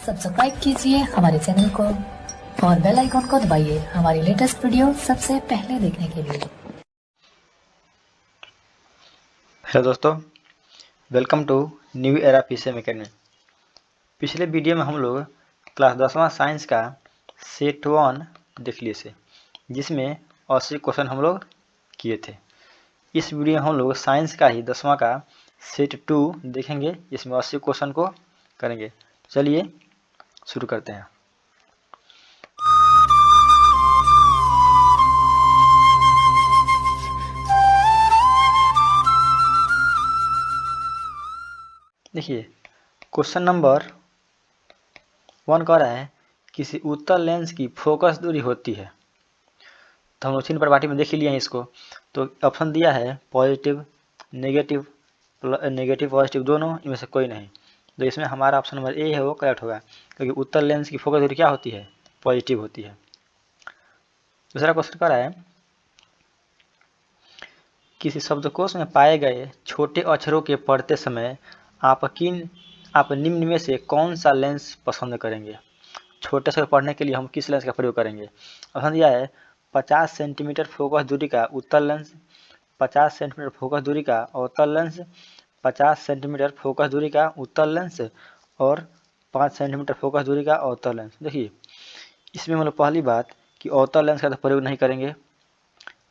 Subscribe कीजिए हमारे channel को और बेल आइकॉन को दबाइए हमारी लेटेस्ट वीडियो सबसे पहले देखने के लिए। हेलो दोस्तों, welcome to new era PCM academy. पिछले वीडियो में हम लोग क्लास 10वां साइंस का सेट 1 देख लिए थे, जिसमें 80 क्वेश्चन हम लोग किए थे। इस वीडियो में हम लोग साइंस का ही 10वां का सेट 2 देखेंगे, जिसमें 80 क्वेश्चन को करेंगे। चलिए शुरू करते हैं। देखिए, क्वेश्चन नंबर 1 कह रहा है किसी उत्तल लेंस की फोकस दूरी होती है। तो हम लोग चिन्ह प्रपाठी में देख ही लिए हैं इसको। तो ऑप्शन दिया है पॉजिटिव, नेगेटिव, नेगेटिव पॉजिटिव दोनों, इनमें से कोई नहीं। तो इसमें हमारा ऑप्शन नंबर ए है वो करेक्ट होगा, क्योंकि उत्तल लेंस की फोकस दूरी क्या होती है? पॉजिटिव होती है। दूसरा क्वेश्चन कह रहा है किसी शब्दकोश में पाए गए छोटे अक्षरों के पढ़ते समय आप निम्न में से कौन सा लेंस पसंद करेंगे? छोटे अक्षर पढ़ने के लिए हम किस लेंस का प्रयोग करेंगे? ऑप्शन दिया है 50 सेंटीमीटर फोकस दूरी का उत्तल लेंस, 50 सेंटीमीटर फोकस दूरी का अवतल लेंस, 50 सेंटीमीटर फोकस दूरी का उत्तल लेंस और 5 सेंटीमीटर फोकस दूरी का अवतल लेंस। देखिए, इसमें मतलब पहली बात कि अवतल लेंस का तो प्रयोग नहीं करेंगे,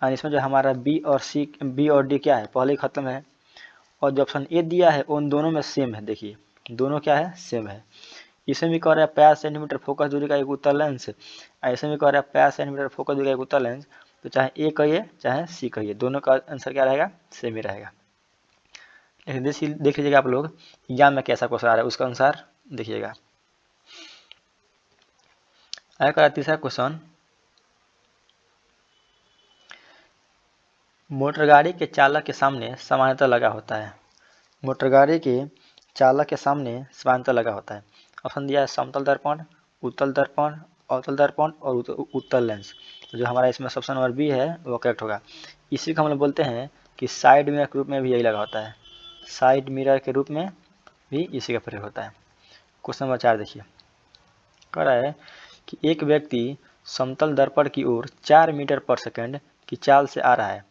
और इसमें जो हमारा बी और डी क्या है, पहले ही खत्म है। और जो ऑप्शन ए दिया है उन दोनों में सेम है। देखिए, दोनों क्या है? सेम है। इसमें भी कह रहा है 50 सेंटीमीटर फोकस दूरी का एक उत्तल लेंस, ऐसे में कह रहा है 50 सेंटीमीटर फोकस दूरी का एक उत्तल लेंस। तो चाहे ए कहिए चाहे सी कहिए, दोनों का आंसर क्या रहेगा? सेम ही रहेगा। लेकिन देख लीजिएगा आप लोग एग्जाम में कैसा क्वेश्चन आ रहा है, उसका अनुसार देखिएगा। आया तीसरा क्वेश्चन, मोटर गाड़ी के चालक के सामने समानांतर लगा होता है। मोटर गाड़ी के चालक के सामने समानांतर लगा होता है। ऑप्शन दिया है समतल दर्पण, उत्तल दर्पण, अवतल दर्पण और उत्तल लेंस। तो जो हमारा इसमें ऑप्शन नंबर बी है वो करेक्ट होगा। इसी को हम लोग बोलते हैं कि साइड मिरर के रूप में भी यही लगा होता है। साइड मिरर के रूप में भी इसी का प्रयोग होता है। क्वेश्चन नंबर 4 देखिए, कह रहा है कि एक व्यक्ति समतल दर्पण की ओर 4 मीटर पर सेकंड की चाल से आ रहा है।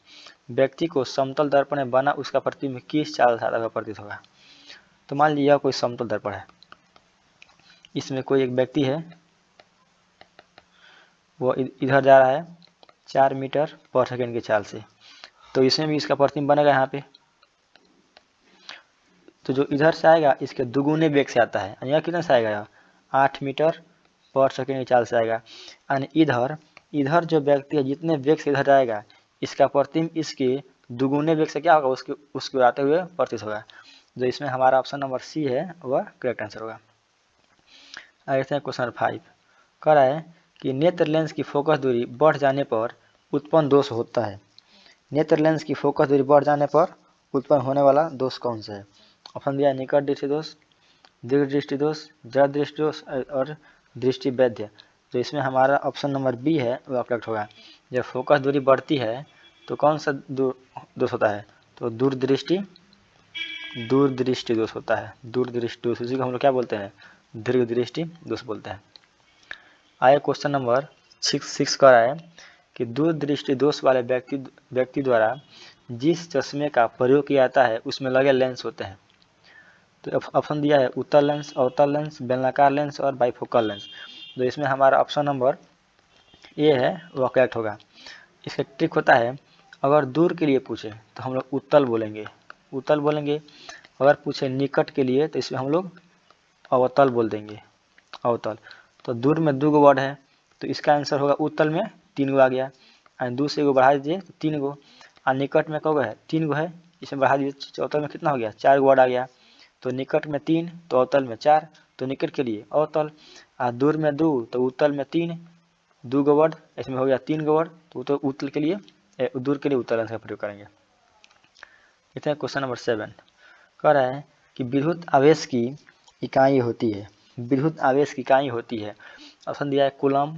व्यक्ति को समतल दर्पण में बना उसका प्रतिबिंब किस चाल से आता हुआ प्रतीत होगा? तो मान लीजिए कोई समतल दर्पण है, इसमें कोई एक व्यक्ति है, वो इधर जा रहा है 4 मीटर पर सेकंड की चाल से, तो इसमें भी इसका प्रतिबिंब बनेगा यहाँ पे। तो जो इधर से आएगा इसके दुगुने वेग से आता है। यहाँ कितना से आएगा? 8 मीटर पर सेकंड की चाल से आएगा। यानी इधर जो व्यक्ति है जितने वेग से इधर जाएगा, इसका प्रतिबिंब इसके दुगुने वेग से क्या होगा? उसके आते हुए प्रतीत होगा। जो इसमें हमारा ऑप्शन नंबर सी है वह करेक्ट आंसर होगा। आगे क्वेश्चन नंबर 5 कह रहा है कि नेत्र लेंस की फोकस दूरी बढ़ जाने पर उत्पन्न दोष होता है। नेत्र लेंस की फोकस दूरी बढ़ जाने पर उत्पन्न होने वाला दोष कौन सा है? ऑप्शन दिया निकट दृष्टि दोष, दीर्घ दृष्टि दोष, जड़ दृष्टि दोष और दृष्टि वैध्य। तो इसमें हमारा ऑप्शन नंबर बी है वह करेक्ट होगा। जब फोकस दूरी बढ़ती है तो कौन सा दोष होता है? तो दूरदृष्टि दोष होता है। दूरदृष्टि दोष, इसी को हम लोग क्या बोलते हैं? दीर्घ दृष्टि दोष बोलते हैं। आया क्वेश्चन नंबर 6 कह रहा है कि दूरदृष्टि दोष वाले व्यक्ति द्वारा जिस चश्मे का प्रयोग किया जाता है उसमें लगे लेंस होते हैं। तो ऑप्शन दिया है उत्तल लेंस, अवतल लेंस, बेलनाकार लेंस और बाइफोकल लेंस। तो इसमें हमारा ऑप्शन नंबर ए है वह करेक्ट होगा। इसका ट्रिक होता है, अगर दूर के लिए पूछे तो हम लोग उत्तल बोलेंगे, अगर पूछे निकट के लिए तो इसमें हम लोग अवतल बोल देंगे, अवतल। तो दूर में 2 वर्ड है, तो इसका आंसर होगा उत्तल में 3 गो आ गया, और दूसरे को बढ़ा दीजिए तो 3 गो, और निकट में कब है? 3 गो है, इसमें बढ़ा दीजिए अवतल में कितना हो गया? 4 वर्ड आ गया। तो निकट में 3 तो अवतल में 4, तो निकट के लिए अवतल, और दूर में 2 तो उत्तल में 3, 2 गो वर्ड, इसमें हो गया 3 गो वर्ड, तो उत्तल के लिए दूर के लिए उत्तल आंसर का प्रयोग करेंगे। इतना क्वेश्चन नंबर 7 कह रहा है कि विद्युत आवेश की इकाई होती है। विद्युत आवेश की इकाई होती है। ऑप्शन दिया है कूलम,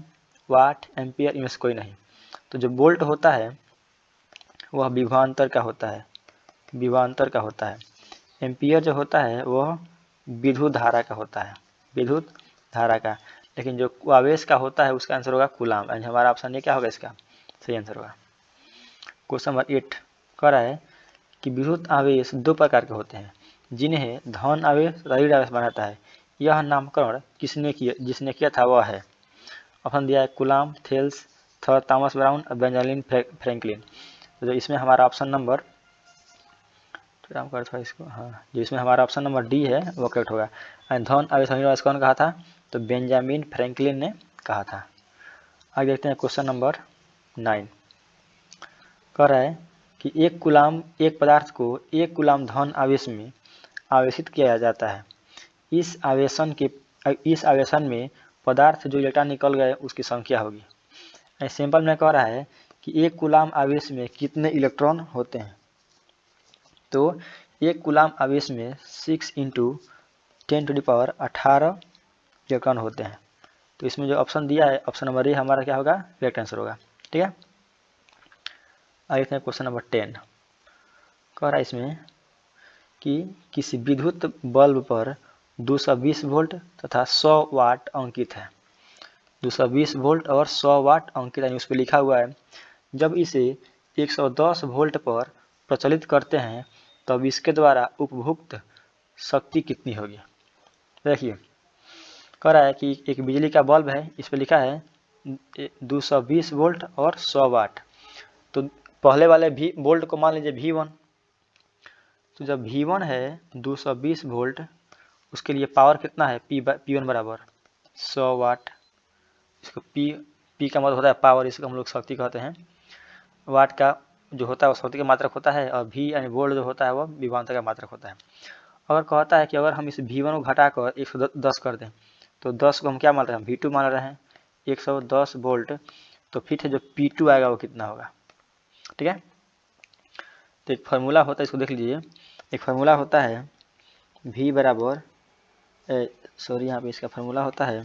वाट, एम्पियर, इनमें से कोई नहीं। तो जो वोल्ट होता है वह विभवांतर का होता है। एम्पियर जो होता है वह विद्युत धारा का होता है। विद्युत धारा का, लेकिन जो आवेश का होता है उसका आंसर होगा कूलाम। यानी हमारा ऑप्शन ये क्या होगा, इसका सही आंसर होगा। क्वेश्चन नंबर 8 कह रहा है कि विद्युत आवेश दो प्रकार के होते हैं जिन्हें धन आवेश तथा ऋण आवेश बनाता है। यह नामकरण जिसने किया था वह है। ऑप्शन दिया है कूलाम, थेल्स, थॉमस ब्राउन और बेंजामिन फ्रैंकलिन। तो इसमें हमारा ऑप्शन नंबर इसको, हाँ, जो इसमें हमारा ऑप्शन नंबर डी है वो करेक्ट होगा। धन आवेश ऋण आवेश कौन कहा था, तो बेंजामिन फ्रैंकलिन ने कहा था। आगे देखते हैं क्वेश्चन नंबर 9 कह रहा है कि एक पदार्थ को 1 कूलाम धन आवेश में आवेशित किया जाता है। इस आवेशन में पदार्थ जो इलेक्ट्रॉन निकल गए उसकी संख्या होगी। सिंपल में कह रहा है कि 1 कूलाम आवेश में कितने इलेक्ट्रॉन होते हैं। तो 1 कूलाम आवेश में 6 × 10⁻18 इलेक्ट्रॉन होते हैं। तो इसमें जो ऑप्शन दिया है ऑप्शन नंबर ए हमारा क्या होगा, करेक्ट आंसर होगा। ठीक है, आगे क्वेश्चन नंबर 10 कह रहा है इसमें कि किसी विद्युत बल्ब पर 220 वोल्ट तथा 100 वाट अंकित है। 220 वोल्ट और 100 वाट अंकित है, उस पर लिखा हुआ है। जब इसे 110 वोल्ट पर प्रचलित करते हैं तब इसके द्वारा उपभुक्त शक्ति कितनी होगी। देखिए कह रहा है कि एक बिजली का बल्ब है, इस पर लिखा है 220 वोल्ट और 100 वाट। तो पहले वाले वोल्ट को मान लीजिए V1। तो जब V1 है 220 वोल्ट, उसके लिए पावर कितना है, P1 बराबर 100 वाट। इसको P का मतलब होता है पावर, इसको हम लोग शक्ति कहते हैं। वाट का जो होता है वो शक्ति का मात्रक होता है, और V यानी वोल्ट जो होता है वो विभवांतर का मात्रक होता है। अगर कहता है कि अगर हम इस V1 को घटाकर 110 कर दें तो 10 को हम क्या मान रहे हैं, V2 मान रहे हैं। 110 वोल्ट, तो फिर जो P2 आएगा वो कितना होगा। ठीक है, तो एक फार्मूला होता है, इसको देख लीजिए। एक फार्मूला होता है V बराबर यहाँ पे इसका फार्मूला होता है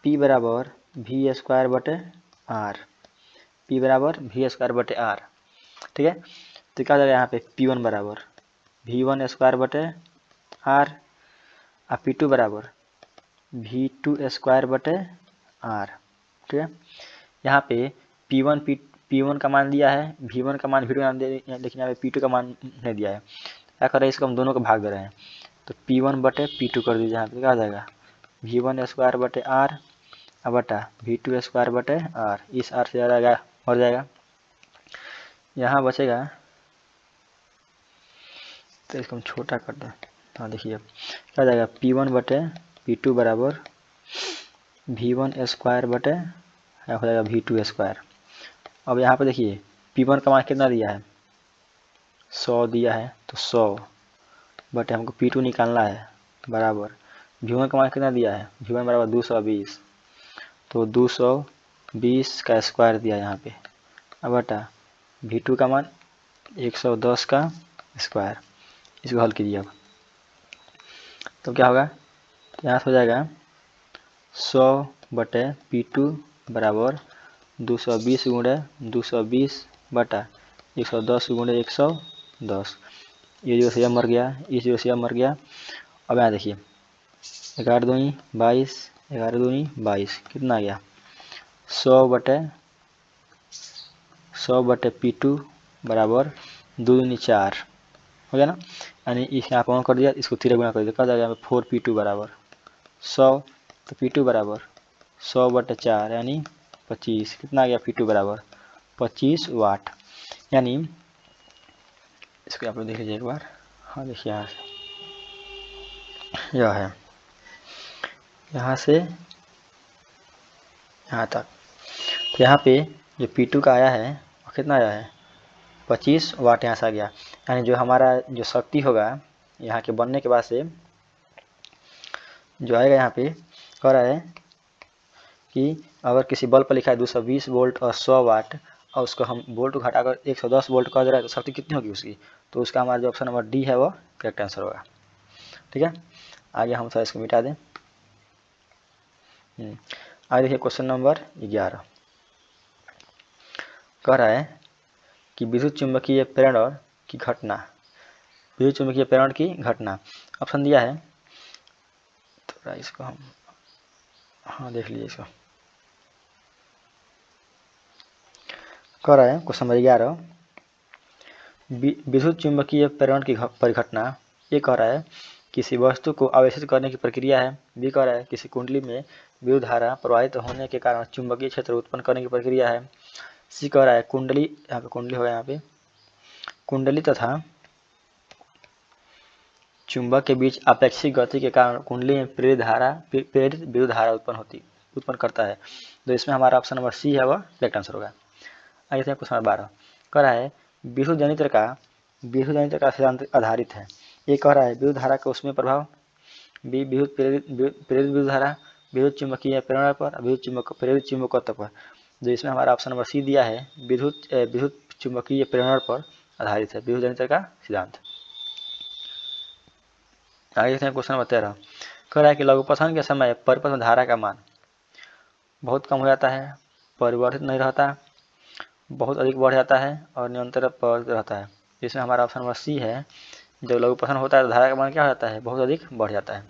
P बराबर V²/R। P बराबर V²/R। ठीक है, तो क्या जाएगा यहाँ पे P1 बराबर V1² R और P2 बराबर V2² ठीक है, यहाँ पे P1 का मान दिया है, V1 का मान V2 का मान दिया, लेकिन यहाँ पे P2 का मान नहीं दिया है। क्या कर रहे हैं, इसको हम दोनों को भाग दे रहे हैं। तो P1/P2 कर दीजिए। यहाँ पे क्या आ जाएगा V1²/R बटा V2²/R। इस R से जाएगा मर जाएगा, यहाँ बचेगा। तो इसको हम छोटा कर दें। हाँ देखिए अब क्या आ जाएगा P1/P2 बराबर V1² हो जाएगा V2²। अब यहाँ पे देखिए P1 का मान कितना दिया है, 100 दिया है। तो 100 बटे हमको P2 निकालना है बराबर V1 का मान कितना दिया है, V1 बराबर 220। तो 220 का स्क्वायर दिया यहाँ पे, अब बटा V2 का मान 110 का स्क्वायर। इसको हल कीजिए अब, तो क्या होगा, यहाँ से हो जाएगा 100/P2 बराबर 220 × 220 बटा 110 × 110। ये जो से मर गया, इस जो से मर गया। अब यहाँ देखिए 11 दूनी 22, 11 दूनी 22, कितना आ गया 100/P2 बराबर 2 दूनी 4 हो गया ना। यानी इस यहाँ पर कर दिया, इसको 3 गुना कर दिया, क्या जाएगा 4P2 बराबर 100। तो P2 बराबर 100/4 यानी 25। कितना आ गया P2 बराबर 25 वाट। यानी इसको आप लोग देख लीजिए एक बार। हाँ देखिए यहाँ से यह है, यहाँ से यहाँ तक। तो यहाँ पे जो P2 का आया है वो कितना आया है 25 वाट यहाँ से आ गया। यानी जो हमारा जो शक्ति होगा यहाँ के बनने के बाद से जो आएगा, यहाँ पे कह रहा है कि अगर किसी बल्ब पर लिखा है 220 वोल्ट और 100 वाट, और उसको हम वोल्ट को घटाकर 110 वोल्ट कर दे रहा है, तो शक्ति कितनी होगी उसकी। तो उसका हमारा जो ऑप्शन नंबर डी है वो करेक्ट आंसर होगा। ठीक है, आगे हम थोड़ा इसको मिटा दें। आगे देखिए क्वेश्चन नंबर 11 कह रहा है कि विद्युत चुंबकीय प्रेरण की घटना। विद्युत चुंबकीय प्रेरण की घटना ऑप्शन दिया है रहा है इसको हम, हाँ देख लीजिए इसको। कह रहा है क्वेश्चन नंबर 11, विद्युत चुंबकीय प्रेरण की परिघटना। ये कह रहा है किसी वस्तु को आवेशित करने की प्रक्रिया है। बी कह रहा है किसी कुंडली में विद्युत धारा प्रवाहित होने के कारण चुंबकीय क्षेत्र उत्पन्न करने की प्रक्रिया है। सी कह रहा है कुंडली, यहाँ पे कुंडली होगा, यहाँ पे कुंडली तथा चुंबक के बीच अपेक्षित गति के कारण कुंडली में प्रेरित विद्युत धारा उत्पन्न करता है। तो इसमें हमारा ऑप्शन नंबर सी है वह करेक्ट आंसर होगा। आगे क्वेश्चन नंबर 12 कह रहा है विद्युत जनित्र का सिद्धांत आधारित है। ये कह रहा है विद्युत धारा का उसमें प्रभाव। बी प्रेरित विद्युत धारा विद्युत चुंबकीय प्रेरण पर, प्रेरित चुंबकत्व पर। जो इसमें हमारा ऑप्शन नंबर सी दिया है विद्युत चुंबकीय प्रेरण पर आधारित है विद्युत जनित्र का सिद्धांत। आगे देखते हैं क्वेश्चन नंबर 13 कह रहा है कि लघुपथन के समय परिपथ में धारा का मान बहुत कम हो जाता है, परिवर्तित नहीं रहता, बहुत अधिक बढ़ जाता है और निरंतर परिवर्तित रहता है। इसमें हमारा ऑप्शन नंबर सी है, जब लघुपथन होता है तो धारा का मान क्या हो जाता है, बहुत अधिक बढ़ जाता है।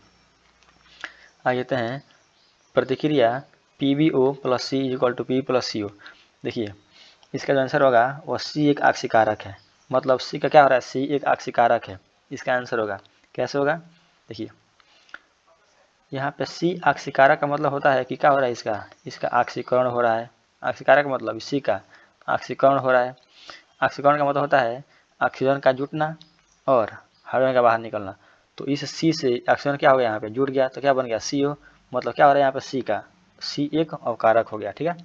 आगे देखते हैं प्रतिक्रिया PbO + C = P + CO। देखिए इसका जो आंसर होगा वह C एक आक्षिकारक है, मतलब C का क्या हो रहा है, C एक आक्षिकारक है। इसका आंसर होगा, कैसे होगा, देखिए यहाँ पे C आक्षिकारक का मतलब होता है कि क्या हो रहा है, इसका आक्षीकरण हो रहा है। आक्षिकारक का मतलब C का आक्षीकरण हो रहा है। आक्षीकरण का मतलब होता है ऑक्सीजन का जुटना और हाइड्रोजन का बाहर निकलना। तो इस C से ऑक्सीजन क्या हो गया, यहाँ पे जुट गया, तो क्या बन गया CO। मतलब क्या हो रहा है यहाँ पे C एक अवकारक हो गया। ठीक है,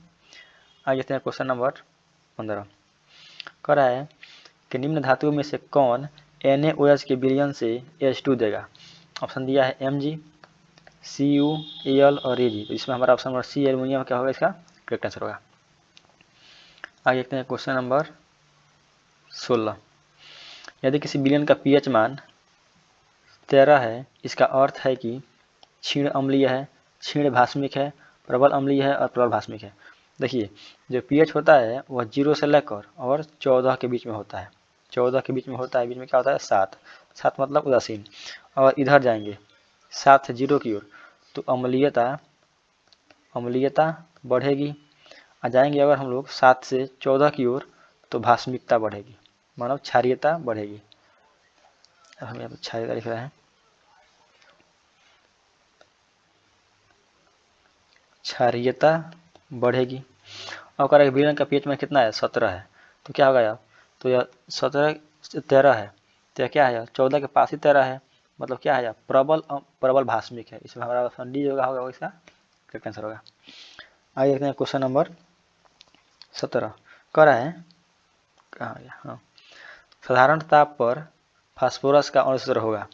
आगे देखते हैं क्वेश्चन नंबर 15 कह रहा है कि निम्न धातुओं में से कौन NaOH के विलयन से H2 देगा। ऑप्शन दिया है Mg, Cu, Al और Ag। तो इसमें हमारा ऑप्शन नंबर सी एल्युमिनियम क्या होगा, इसका करेक्ट आंसर होगा। आगे देखते हैं क्वेश्चन नंबर 16 यदि किसी विलयन का pH मान 13 है, इसका अर्थ है कि क्षीण अम्लीय है, क्षीण भास्मिक है, प्रबल अम्लीय है और प्रबल भास्मिक है। देखिए जो pH होता है वह 0 से लेकर और 14 के बीच में होता है। 14 के बीच में होता है, बीच में क्या होता है 7 मतलब उदासीन। और इधर जाएंगे 7 से 0 की ओर तो अम्लीयता बढ़ेगी। आ जाएंगे अगर हम लोग 7 से 14 की ओर तो भास्मिकता बढ़ेगी, मानव क्षारीयता बढ़ेगी। अब हम यहाँ पर क्षारीयता लिख रहे हैं, क्षारीयता बढ़ेगी। और कह रहा है विलयन का pH में कितना है, 17 है। तो क्या होगा यार, तो यह 17 से 13 है, तो क्या है यार 14 के पास ही 13 है, मतलब क्या है यार प्रबल भास्मिक है। इसमें हमारा ऑप्शन डी होगा इसका करेक्ट आंसर होगा। आगे देखते हैं क्वेश्चन नंबर 17 कह रहा है कहाँ गया, हाँ, साधारण ताप पर फास्फोरस का अणु सूत्र होगा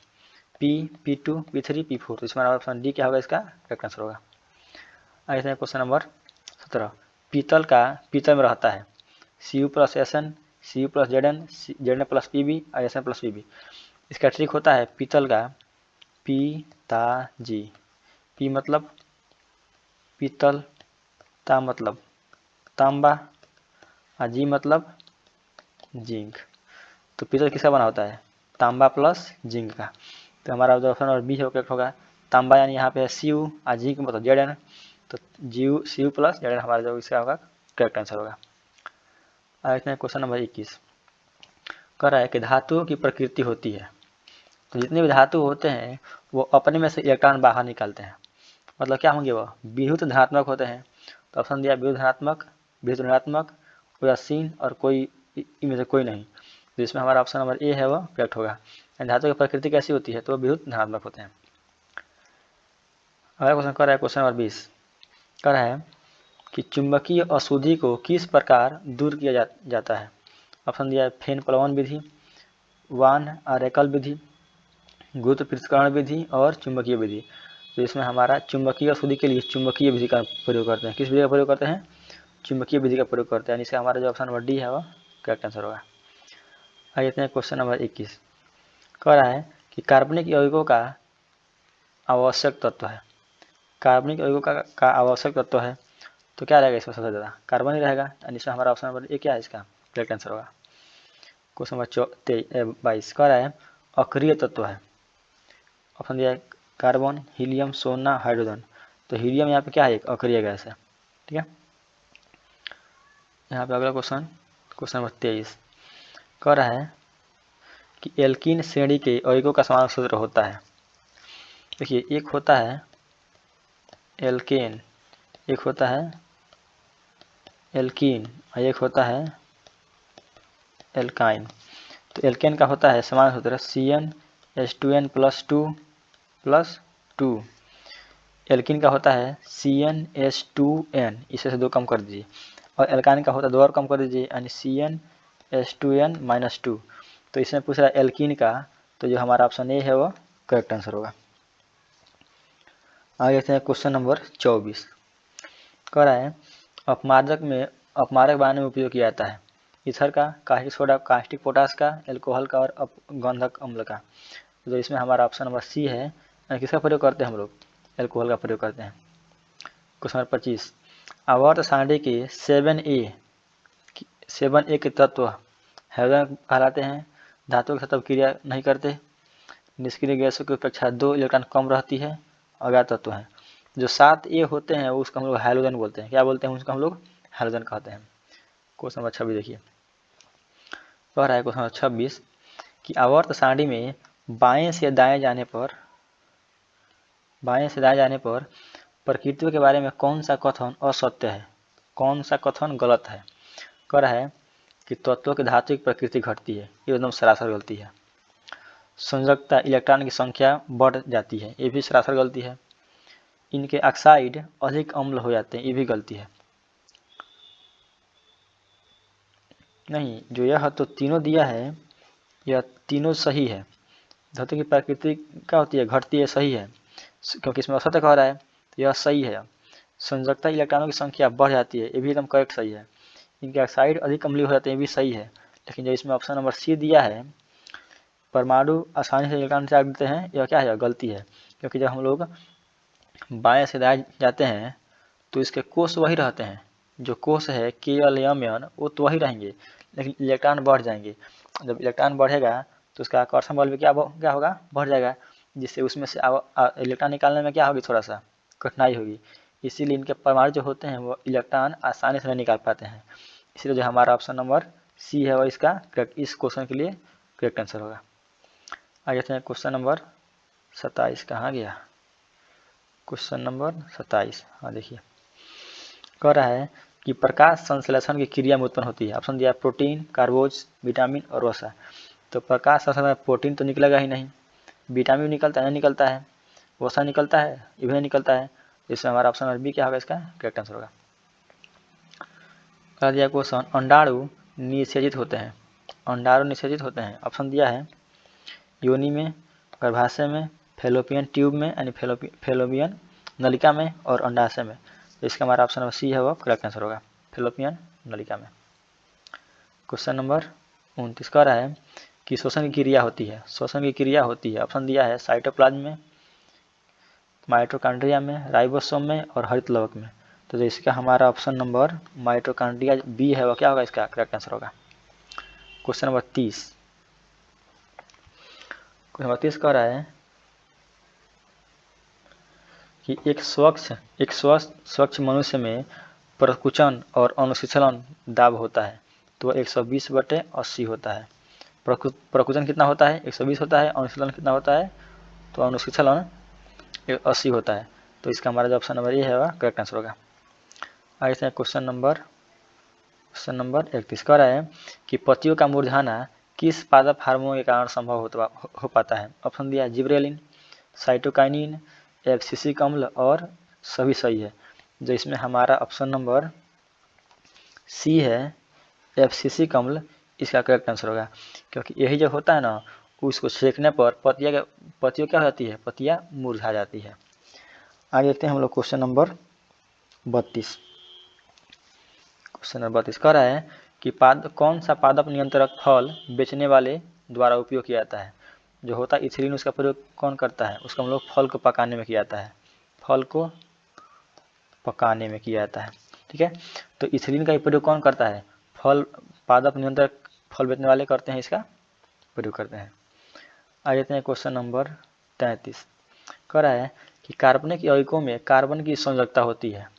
P, P2, P3, P4। तो इसमें हमारा ऑप्शन डी क्या होगा, इसका करेक्ट आंसर होगा। आगे देखते हैं क्वेश्चन नंबर 17 पीतल में रहता है Cu + Sn, Cu + Zn, Zn + Pb और Sn + Pb। इसका ट्रिक होता है पीतल का पिताजी, P मतलब पीतल, ता मतलब तांबा और जी मतलब जिंक। तो पीतल किसका बना होता है, तांबा प्लस जिंक का। तो हमारा ऑप्शन नंबर बी है करेक्ट होगा। तांबा यानी यहाँ पे है Cu और जिंक मतलब Zn, तो Cu + Zn हमारा जो इसका होगा करेक्ट आंसर होगा। आगे क्वेश्चन नंबर 21 कह रहा है कि धातुओं की प्रकृति होती है, तो जितने भी धातु होते हैं वो अपने में से इलेक्ट्रॉन बाहर निकालते हैं, मतलब क्या होंगे वह विद्युत धनात्मक होते हैं। तो ऑप्शन दिया विद्युत धनात्मक, विद्युत ऋणात्मक, उदासीन और कोई इनमें से कोई नहीं। तो इसमें हमारा ऑप्शन नंबर ए है वह करेक्ट होगा। धातु की प्रकृति कैसी होती है, तो वह विद्युत धनात्मक होते हैं। अगला क्वेश्चन कर रहा है क्वेश्चन नंबर 20 कह रहा है कि चुंबकीय अशुद्धि को किस प्रकार दूर किया जाता है। ऑप्शन दिया है फेन प्लवन विधि, वान और एकल विधि, गुरुत्व पृथक्करण विधि और चुंबकीय विधि। तो इसमें हमारा चुंबकीय अशुद्धि के लिए चुंबकीय विधि का प्रयोग करते हैं। किस विधि का प्रयोग करते हैं, चुंबकीय विधि का प्रयोग करते हैं। इसका हमारा जो ऑप्शन नंबर डी है वह करेक्ट आंसर होगा। आगे देखते हैं क्वेश्चन नंबर 21 कह रहा है कि कार्बनिक यौगिकों का आवश्यक तत्व है, कार्बनिक यौगिकों का आवश्यक तत्व है, तो क्या रहेगा इसमें सबसे ज़्यादा, कार्बन ही रहेगा। यानी इसमें हमारा ऑप्शन नंबर ए क्या है, इसका करेक्ट आंसर होगा। क्वेश्चन नंबर 22 कह रहा है अक्रिय तत्व है। ऑप्शन दिया है कार्बन, हीलियम, सोना, हाइड्रोजन। तो हीलियम यहाँ पे क्या है, एक अक्रिय गैस है। ठीक है, यहाँ पे अगला क्वेश्चन नंबर 23 कह रहा है कि एल्कीन श्रेणी के यौगिकों का समान सूत्र होता है। देखिए, एक होता है एल्केन, एक होता है एल्कीन और एक होता है एल्काइन। तो एल्केन का होता है समान सूत्र CnH2n+2+2। एल्कीन का होता है CnH2n, इसे से 2 कम कर दीजिए, और एल्काइन का होता है 2 और कम कर दीजिए, यानी CnH2n-2। तो इसमें पूछ रहा है एल्कीन का, तो जो हमारा ऑप्शन ए है वो करेक्ट आंसर होगा। आगे देखते हैं क्वेश्चन नंबर 24 कह रहा है अपमारक बनाने में उपयोग किया जाता है ईथर का, कास्टिक सोडा, कास्टिक पोटास का, एल्कोहल का और अपगंधक अम्ल का। तो इसमें हमारा ऑप्शन नंबर सी है। किसका प्रयोग करते हैं हम लोग, एल्कोहल का प्रयोग करते हैं। क्वेश्चन नंबर 25 आवर्त सारणी के 7A के तत्व हाइड्रोजन कहलाते हैं, धातु के साथ क्रिया नहीं करते, निष्क्रिय गैसों की अपेक्षा 2 इलेक्ट्रॉन कम रहती है, अज्ञात तत्व हैं। जो 7A होते हैं उसको हम लोग हाइड्रोजन बोलते हैं। क्या बोलते हैं उसको हम लोग, हाइड्रोजन कहते हैं। क्वेश्चन नंबर 26 देखिए, कह रहा है क्वेश्चन नंबर 26 कि आवर्त सारणी में बाएं से दाएं जाने पर प्रकृति के बारे में कौन सा कथन असत्य है, कौन सा कथन गलत है। कह रहा है कि तत्वों की धात्विक प्रकृति घटती है, ये एकदम सरासर गलती है। संयोजकता, इलेक्ट्रॉन की संख्या बढ़ जाती है, ये भी सरासर गलती है। इनके ऑक्साइड अधिक अम्ल हो जाते हैं, ये भी गलती है। नहीं, जो यह तो तीनों दिया है, यह तीनों सही है। धातु की प्रकृति क्या होती है, घटती है, सही है, क्योंकि इसमें असत्य कह रहा है, तो यह सही है। संयोजकता, इलेक्ट्रॉनों की संख्या बढ़ जाती है, ये भी एकदम करेक्ट सही है। इनके ऑक्साइड अधिक अम्लीय हो जाते हैं, ये भी सही है। लेकिन जो इसमें ऑप्शन नंबर सी दिया है, परमाणु आसानी से इलेक्ट्रॉन त्याग देते हैं, यह क्या है, गलती है। क्योंकि जब हम लोग बाएं से दाएं जाते हैं तो इसके कोष वही रहते हैं, जो कोष है Kl, वो तो वही रहेंगे, लेकिन इलेक्ट्रॉन बढ़ जाएंगे। जब इलेक्ट्रॉन बढ़ेगा तो उसका आकर्षण बल भी क्या होगा, बढ़ जाएगा, जिससे उसमें से इलेक्ट्रॉन निकालने में क्या होगी, थोड़ा सा कठिनाई होगी। इसीलिए इनके परमाणु जो होते हैं वो इलेक्ट्रॉन आसानी से नहीं निकाल पाते हैं। इसलिए जो हमारा ऑप्शन नंबर सी है वो इसका करेक्ट, इस क्वेश्चन के लिए करेक्ट आंसर होगा। आगे चलते हैं क्वेश्चन नंबर 27, कहाँ गया, क्वेश्चन नंबर 27। हाँ देखिए, कह रहा है कि प्रकाश संश्लेषण की क्रिया में उत्पन्न होती है। ऑप्शन दिया है प्रोटीन, कार्बोज, विटामिन और वसा। तो प्रकाश संश्लेषण में प्रोटीन तो निकलेगा ही नहीं, विटामिन भी निकलता है, नहीं निकलता है, वसा निकलता है, ये भी नहीं निकलता है। इसमें हमारा ऑप्शन नंबर बी क्या होगा, इसका करेक्ट आंसर होगा। कह दिया क्वेश्चन अंडाणु निषेचित होते हैं, अंडाणु निषेचित होते हैं। ऑप्शन दिया है योनि में, गर्भाशय में, फेलोपियन ट्यूब में यानी फेलोपियन नलिका में और अंडाशय में। तो इसका हमारा ऑप्शन नंबर सी है वो करेक्ट आंसर होगा, फेलोपियन नलिका में। क्वेश्चन नंबर 29 कह रहा है कि श्वसन की क्रिया होती है, श्वसन की क्रिया होती है। ऑप्शन दिया है साइटोप्लाज्म में, माइटोकॉन्ड्रिया में, राइबोसोम में और हरित लवक में। तो इसका हमारा ऑप्शन नंबर माइटोकॉन्ड्रिया बी है वो क्या होगा, इसका करेक्ट आंसर होगा। क्वेश्चन नंबर 30 कह रहा है कि एक स्वच्छ मनुष्य में प्रकुचन और अनुशीतलन दाब होता है तो 120/80 होता है। प्रकुचन कितना होता है, 120 होता है, अनुशीतलन कितना होता है, तो अनुशीतलन 80 होता है। तो इसका हमारा जो ऑप्शन नंबर ए है वह करेक्ट आंसर होगा। आगे से क्वेश्चन नंबर 31 कह रहा है कि पत्तियों का मुरझाना किस पादप हार्मोन के कारण संभव हो पाता है। ऑप्शन दिया है जिब्रेलिन, साइटोकाइनिन, एब्सिसिक अम्ल और सभी सही है। जो इसमें हमारा ऑप्शन नंबर सी है, एब्सिसिक अम्ल, इसका करेक्ट आंसर होगा। क्योंकि यही जो होता है ना, उसको सेकने पर पत्तियों क्या हो जाती है, पत्तियाँ मुरझा जाती है। आगे देखते हैं हम लोग क्वेश्चन नंबर 32। क्वेश्चन नंबर 32 कह रहा है कि कौन सा पादप नियंत्रक फल बेचने वाले द्वारा उपयोग किया जाता है। जो होता है इथिलीन, उसका प्रयोग कौन करता है, उसको हम लोग फल को पकाने में किया जाता है, फल को पकाने में किया जाता है। ठीक है, तो इथिलीन का प्रयोग कौन करता है, पादप नियंत्रक फल बेचने वाले करते हैं, इसका प्रयोग करते हैं। आ जाते हैं क्वेश्चन नंबर 33। कह रहा है कि कार्बनिक यौगिकों में कार्बन की संयोजकता होती है,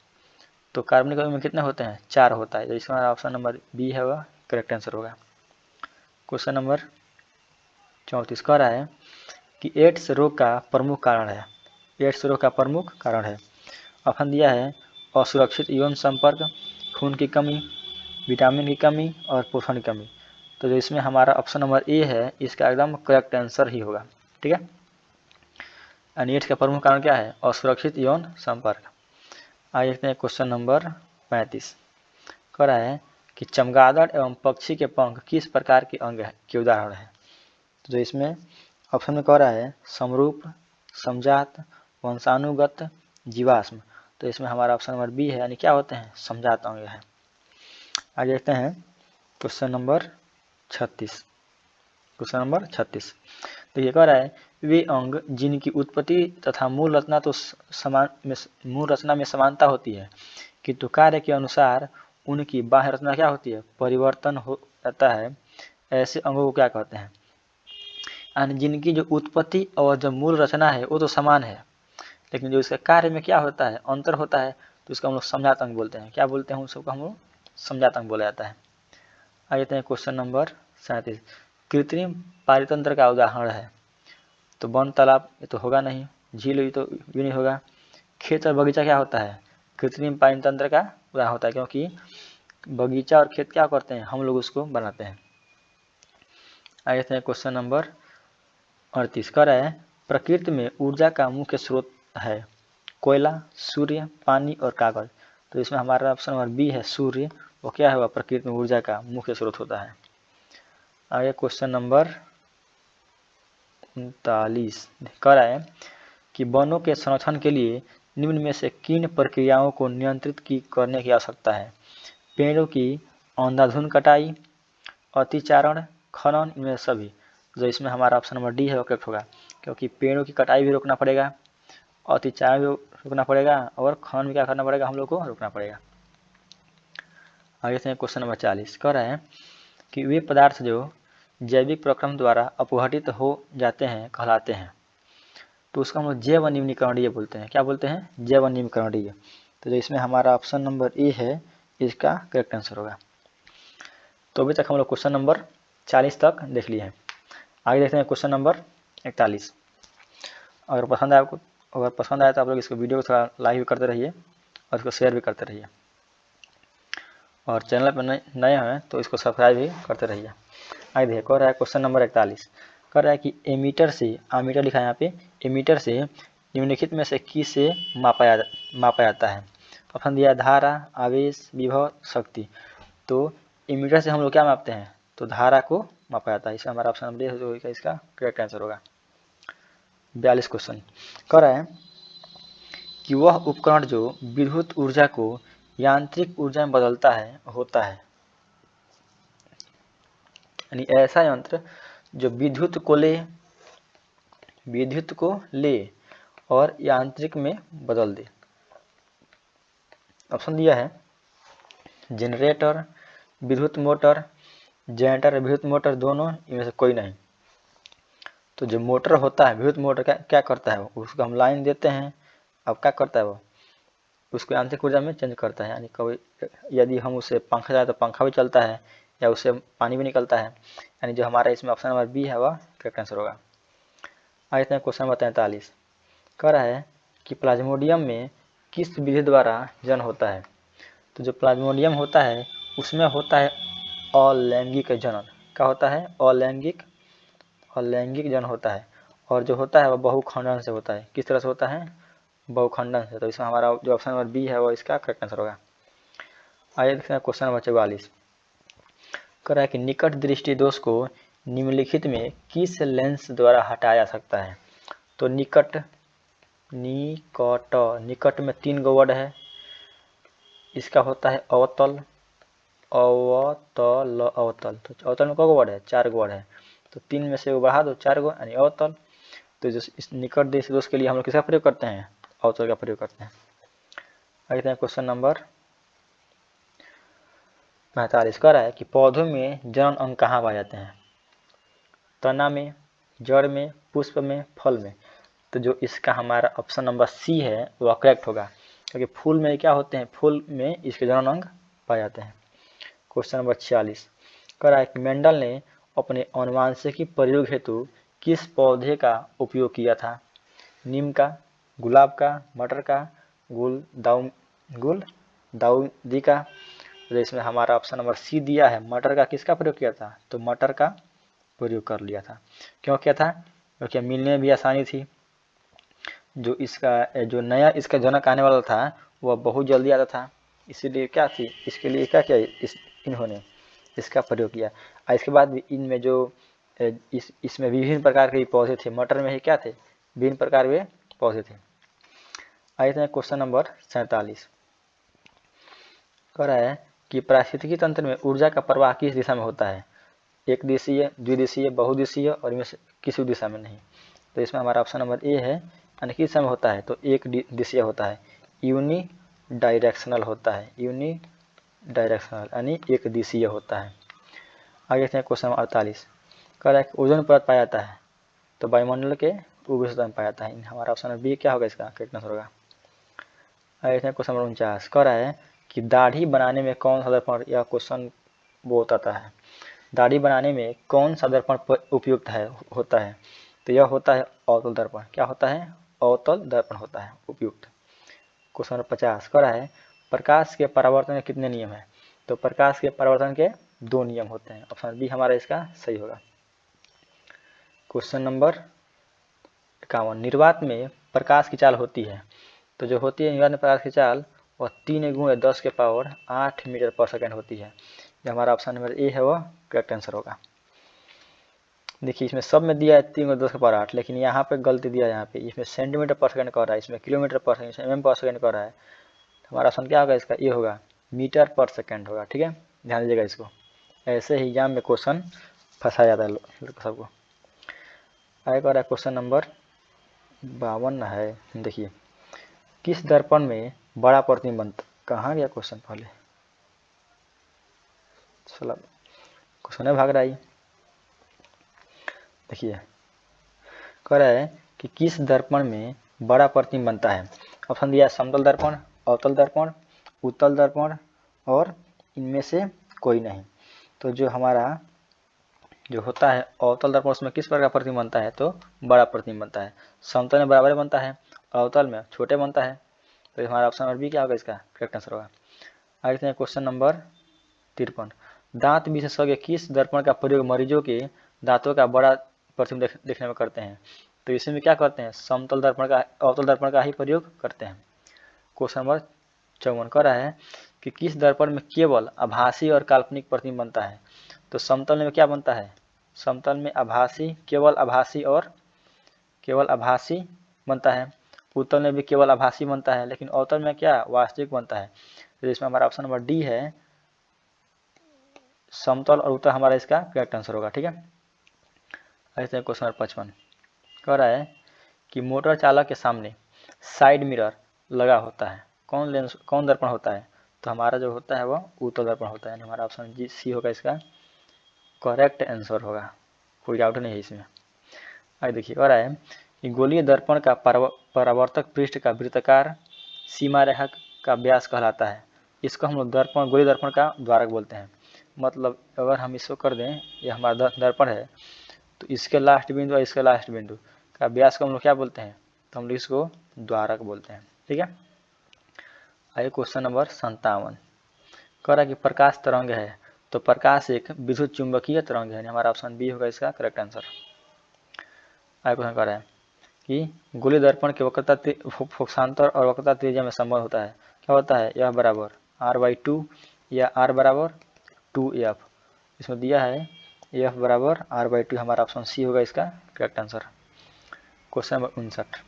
तो कार्बनिक यौगिक में कितने होते हैं? 4 होता है। तो इसका ऑप्शन नंबर बी है वह करेक्ट आंसर होगा। क्वेश्चन नंबर 34 कह रहा है कि एड्स रोग का प्रमुख कारण है। एड्स रोग का प्रमुख कारण है, ऑप्शन दिया है असुरक्षित यौन संपर्क, खून की कमी, विटामिन की कमी और पोषण की कमी। तो जो इसमें हमारा ऑप्शन नंबर ए है इसका एकदम करेक्ट आंसर ही होगा। ठीक है, यानी एड्स का प्रमुख कारण क्या है? असुरक्षित यौन संपर्क। आइए देखते हैं क्वेश्चन नंबर 35 कह रहा है कि चमगादड़ एवं पक्षी के पंख किस प्रकार के अंग के उदाहरण है। तो जो इसमें ऑप्शन में कह रहा है समरूप, समजात, वंशानुगत, जीवाश्म। तो इसमें हमारा ऑप्शन नंबर बी है, यानी क्या होते हैं? समजात अंग है। आगे देखते हैं क्वेश्चन नंबर 36। क्वेश्चन नंबर 36 तो ये कह रहा है वे अंग जिनकी उत्पत्ति तथा मूल रचना में समानता होती है किंतु कार्य के अनुसार उनकी बाह्य रचना क्या होती है? परिवर्तन हो जाता है, ऐसे अंगों को क्या कहते हैं? यानी जिनकी जो उत्पत्ति और जो मूल रचना है वो तो समान है, लेकिन जो इसका कार्य में क्या होता है? अंतर होता है, तो इसका हम लोग समजात अंग बोलते हैं। क्या बोलते हैं उन सबको? हम लोग समजात अंग बोला जाता है। आगे देखते हैं क्वेश्चन नंबर 37 कृत्रिम पारितंत्र का उदाहरण है। तो वन तालाब ये तो होगा नहीं, झील ये तो भी नहीं होगा। खेत और बगीचा क्या होता है? कृत्रिम पारितंत्र का उदाहरण होता है, क्योंकि बगीचा और खेत क्या करते हैं? हम लोग उसको बनाते हैं। आगे देखते हैं क्वेश्चन नंबर 38 कह रहा है प्रकृति में ऊर्जा का मुख्य स्रोत है कोयला, सूर्य, पानी और कागज। तो इसमें हमारा ऑप्शन नंबर बी है सूर्य, वो क्या है? प्रकृति में ऊर्जा का मुख्य स्रोत होता है। आगे क्वेश्चन नंबर 39 कह रहा है कि वनों के संरक्षण के लिए निम्न में से किन प्रक्रियाओं को नियंत्रित करने की आवश्यकता है? पेड़ों की अंधाधुंध कटाई, अतिचारण, खनन, इनमें सभी। जो इसमें हमारा ऑप्शन नंबर डी है वो करेक्ट होगा, क्योंकि पेड़ों की कटाई भी रोकना पड़ेगा, अतिचारण भी रोकना पड़ेगा और खनन भी क्या करना पड़ेगा? हम लोग को रोकना पड़ेगा। आगे से क्वेश्चन नंबर 40 कह रहा है कि वे पदार्थ जो जैविक प्रक्रम द्वारा अपघटित हो जाते हैं कहलाते हैं। तो उसका हम लोग जैव निम्नीकरणीय बोलते हैं। क्या बोलते हैं? जैव निम्नीकरणीय। तो जो इसमें हमारा ऑप्शन नंबर ए है इसका करेक्ट आंसर होगा। तो अभी तक हम लोग क्वेश्चन नंबर 40 तक देख लिए हैं। आगे देखते हैं क्वेश्चन नंबर 41। अगर पसंद आए तो आप लोग इसको वीडियो को थोड़ा लाइक भी करते रहिए और इसको शेयर भी करते रहिए, और चैनल पर नए हैं तो इसको सब्सक्राइब भी करते रहिए। आगे देखिए कह रहा है क्वेश्चन नंबर 41 कह रहा है कि एमीटर से, आमीटर लिखा है यहाँ पे, एमीटर से निम्नलिखित में से किसे मापा जाता है? ऑप्शन दिया धारा, आवेश, विभव, शक्ति। तो एमीटर से हम लोग क्या मापते हैं? तो धारा को मापा जाता है। इसका हमारा ऑप्शन नंबर जो होगा इसका करेक्ट आंसर होगा। 42 क्वेश्चन कह रहा है कि वह उपकरण जो विद्युत ऊर्जा को यांत्रिक ऊर्जा में बदलता है होता है, यानी ऐसा यंत्र जो विद्युत को ले और यांत्रिक में बदल दे। ऑप्शन दिया है जनरेटर, विद्युत मोटर, जनरेटर और विद्युत मोटर दोनों, इनमें से कोई नहीं। तो जो मोटर होता है, विद्युत मोटर क्या करता है? उसको हम लाइन देते हैं, अब क्या करता है वो? उसको यांत्रिक ऊर्जा में चेंज करता है। यानी कभी यदि हम उसे पंखा जाए तो पंखा भी चलता है या उससे पानी भी निकलता है। यानी जो हमारा इसमें ऑप्शन नंबर बी है वह करेक्ट आंसर होगा। आगे क्वेश्चन नंबर 43 कह रहा है कि प्लाज्मोडियम में किस विधि द्वारा जन्म होता है? तो जो प्लाज्मोडियम होता है उसमें होता है अलैंगिक जनन। क्या होता है? अलैंगिक जनन होता है, और जो होता है वह बहुखंडन से होता है। किस तरह से होता है? बहुखंडन से। तो इसमें हमारा जो ऑप्शन नंबर बी है वो इसका करेक्ट आंसर होगा। आइए देखते हैं क्वेश्चन नंबर 44 कह रहा है कि निकट दृष्टि दोष को निम्नलिखित में किस लेंस द्वारा हटाया जा सकता है? तो निकट में 3 गो वर्ड है। इसका होता है अवतल, अवतल, अवतल। तो अवतल में कौ वर्ड है? 4 गो वर्ड है। तो 3 में से वो बढ़ा दो, 4 गो, यानी अवतल। तो जो इस निकट दृष्टि दोष के लिए हम लोग किसका प्रयोग करते हैं? अवतल का प्रयोग करते हैं। आगे क्वेश्चन नंबर 45 कह रहा है कि पौधों में जनन अंग कहाँ पाए जाते हैं? तना में, जड़ में, पुष्प में, फल में। तो जो इसका हमारा ऑप्शन नंबर सी है वह करेक्ट होगा, क्योंकि फूल में क्या होते हैं, फूल में इसके जनन अंग पाए जाते हैं। क्वेश्चन नंबर 46 कह रहा है कि मेंडल ने अपने आनुवंशिकी प्रयोग हेतु किस पौधे का उपयोग किया था? नीम का, गुलाब का, मटर का, गुलदाउदी का। तो इसमें हमारा ऑप्शन नंबर सी दिया है, मटर का किसका प्रयोग किया था? तो मटर का प्रयोग कर लिया था। क्यों किया था? क्योंकि मिलने में भी आसानी थी। जो नया इसका जनक आने वाला था वह बहुत जल्दी आता था, इसीलिए क्या थी, इसके लिए क्या किया, इन्होंने इसका प्रयोग किया। और इसके बाद भी इनमें जो इसमें विभिन्न प्रकार के पौधे थे, मटर में ही क्या थे, विभिन्न प्रकार के पौधे थे। आइए थे क्वेश्चन नंबर 47 कह रहा है कि पारिस्थितिकी तंत्र में ऊर्जा का प्रवाह किस दिशा में होता है? एक दिशीय, द्विदिशीय, बहुदिशीय और इनमें से किसी दिशा में नहीं। तो इसमें हमारा ऑप्शन नंबर ए है, यानी किस दिशा में होता है? तो एक दिशीय होता है, यूनि डायरेक्शनल होता है, यूनि डायरेक्शनल यानी एक दिशीय होता है। आगे देखते हैं क्वेश्चन नंबर 48 कह रहा है कि ओजोन परत पाया जाता है तो वायुमंडल के ऊपरी सतह में पाया जाता है। हमारा ऑप्शन नंबर बी क्या होगा, इसका करेक्ट आंसर होगा। आगे देखते हैं क्वेश्चन नंबर 49 कह रहा है कि दाढ़ी बनाने में कौन सा दर्पण, यह क्वेश्चन बहुत आता है, दाढ़ी बनाने में कौन सा दर्पण उपयुक्त होता है? तो यह होता है अवतल दर्पण। क्या होता है? अवतल दर्पण होता है उपयुक्त। क्वेश्चन नंबर 50 कह रहा है प्रकाश के परावर्तन के कितने नियम हैं? तो प्रकाश के परावर्तन के 2 नियम होते हैं। ऑप्शन बी हमारा इसका सही होगा। क्वेश्चन नंबर 51 निर्वात में प्रकाश की चाल होती है, तो जो होती है निर्वात में प्रकाश की चाल वह 3 × 10⁸ मीटर पर सेकेंड होती है। जो हमारा ऑप्शन नंबर ए है वह करेक्ट आंसर होगा। देखिए इसमें सब में दिया है 3 × 10⁸, लेकिन यहाँ पे गलती दिया है, यहाँ पे इसमें सेंटीमीटर पर सेकंड कह रहा है, इसमें किलोमीटर पर सेकंड, इसमें mm पर सेकंड कह रहा है। हमारा ऑप्शन क्या होगा, इसका ये होगा, मीटर पर सेकंड होगा। ठीक है, ध्यान दीजिएगा इसको, ऐसे ही एग्जाम में क्वेश्चन फंसाया जाता है सबको। आगे कह रहा है क्वेश्चन नंबर 52 है, देखिए किस दर्पण में बड़ा प्रतिबिंब बनता, कहाँ गया क्वेश्चन, पहले चलो क्वेश्चन भाग रहा है। देखिए कह रहा है कि किस दर्पण में बड़ा प्रतिबिंब बनता है? ऑप्शन दिया है समतल दर्पण, अवतल दर्पण, उत्तल दर्पण और इनमें से कोई नहीं। तो जो हमारा जो होता है अवतल दर्पण, उसमें किस प्रकार का प्रतिबिंब बनता है? तो बड़ा प्रतिबिंब बनता है। समतल में बराबर बनता है, अवतल में छोटे बनता है। तो हमारा ऑप्शन नंबर बी क्या होगा, इसका करेक्ट आंसर होगा। आगे हैं क्वेश्चन नंबर 53 दांत विशेषज्ञ किस दर्पण का प्रयोग मरीजों के दांतों का बड़ा प्रतिबिंब देखने में करते हैं? तो इसमें क्या करते हैं, समतल दर्पण का, अवतल दर्पण का ही प्रयोग करते हैं। क्वेश्चन नंबर 54 कह रहा है कि किस दर्पण में केवल आभासी और काल्पनिक प्रतिबिंब बनता है? तो समतल में क्या बनता है, समतल में आभासी, केवल आभासी बनता है। उत्तल में भी केवल आभासी बनता है, लेकिन अवतल में क्या, वास्तविक बनता है। तो इसमें हमारा ऑप्शन नंबर डी है, समतल और उत्तल हमारा इसका करेक्ट आंसर होगा। ठीक है, ऐसे क्वेश्चन नंबर 55 कह रहा है कि मोटर चालक के सामने साइड मिरर लगा होता है, कौन दर्पण होता है? तो हमारा जो होता है वह उत्तल दर्पण होता है। हमारा ऑप्शन जी सी होगा, इसका करेक्ट आंसर होगा, कोई डाउट नहीं है इसमें। आगे देखिए कह रहा है कि गोलीय दर्पण का परावर्तक पृष्ठ का वृत्ताकार सीमा रेखा का व्यास कहलाता है। इसको हम लोग गोलीय दर्पण का द्वारक बोलते हैं। मतलब अगर हम इसको कर दें, यह हमारा दर्पण है, तो इसके लास्ट बिंदु और इसके लास्ट बिंदु का व्यास को हम लोग क्या बोलते हैं? तो हम लोग इसको द्वारक बोलते हैं। ठीक है, आइए क्वेश्चन नंबर 57 कह रहा है कि प्रकाश तरंग है, तो प्रकाश एक विद्युत चुंबकीय तरंग है। हमारा ऑप्शन बी होगा इसका करेक्ट आंसर। आगे क्वेश्चन कह रहा है कि गोलीय दर्पण के वक्रता फोकसांतर और वक्रता त्रिज्या में संबंध होता है। क्या होता है, यह बराबर r/2 या r बराबर 2f। इसमें दिया है f बराबर r/2, हमारा ऑप्शन सी होगा इसका करेक्ट आंसर। क्वेश्चन नंबर 59